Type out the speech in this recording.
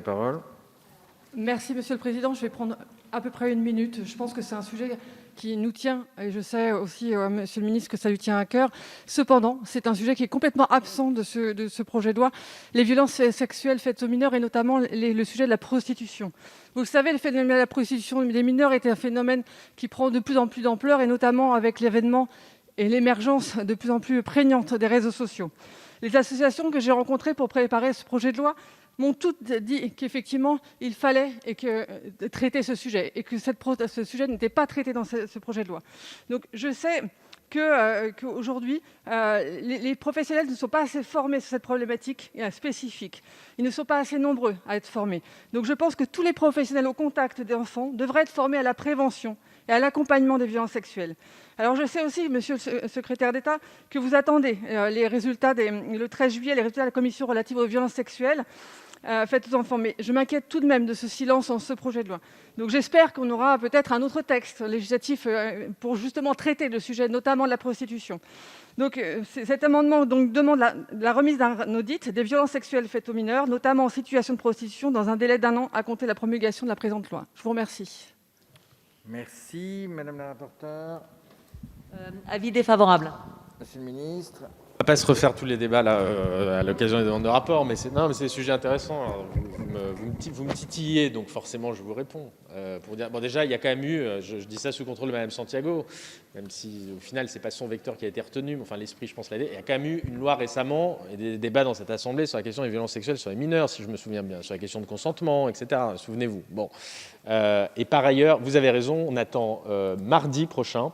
parole. Merci, Monsieur le Président. Je vais prendre à peu près 1 minute. Je pense que c'est un sujet qui nous tient, et je sais aussi, Monsieur le ministre, que ça lui tient à cœur. Cependant, c'est un sujet qui est complètement absent de ce projet de loi, les violences sexuelles faites aux mineurs et notamment le sujet de la prostitution. Vous le savez, le phénomène de la prostitution des mineurs est un phénomène qui prend de plus en plus d'ampleur, et notamment avec l'avènement et l'émergence de plus en plus prégnante des réseaux sociaux. Les associations que j'ai rencontrées pour préparer ce projet de loi m'ont toutes dit qu'effectivement, il fallait traiter ce sujet et que ce sujet n'était pas traité dans ce projet de loi. Donc, je sais qu'aujourd'hui, les professionnels ne sont pas assez formés sur cette problématique spécifique. Ils ne sont pas assez nombreux à être formés. Donc, je pense que tous les professionnels au contact des enfants devraient être formés à la prévention et à l'accompagnement des violences sexuelles. Alors, je sais aussi, monsieur le secrétaire d'État, que vous attendez les résultats le 13 juillet, les résultats de la commission relative aux violences sexuelles faites aux enfants. Mais je m'inquiète tout de même de ce silence en ce projet de loi. Donc j'espère qu'on aura peut-être un autre texte législatif pour justement traiter le sujet, notamment de la prostitution. Donc cet amendement demande la remise d'un audit des violences sexuelles faites aux mineurs, notamment en situation de prostitution, dans un délai d'1 an à compter de la promulgation de la présente loi. Je vous remercie. Merci, Madame la rapporteure. Avis défavorable. Monsieur le ministre. On ne va pas se refaire tous les débats là, à l'occasion des demandes de rapport, mais c'est des sujets intéressants. Alors, vous me titillez, donc forcément je vous réponds. Pour dire, bon, déjà, il y a quand même eu, je dis ça sous contrôle de Mme Santiago, même si au final, ce n'est pas son vecteur qui a été retenu, mais enfin l'esprit, je pense, l'a aidé. Il y a quand même eu une loi récemment et des débats dans cette Assemblée sur la question des violences sexuelles sur les mineurs, si je me souviens bien, sur la question de consentement, etc. Souvenez-vous. Bon. Et par ailleurs, vous avez raison, on attend mardi prochain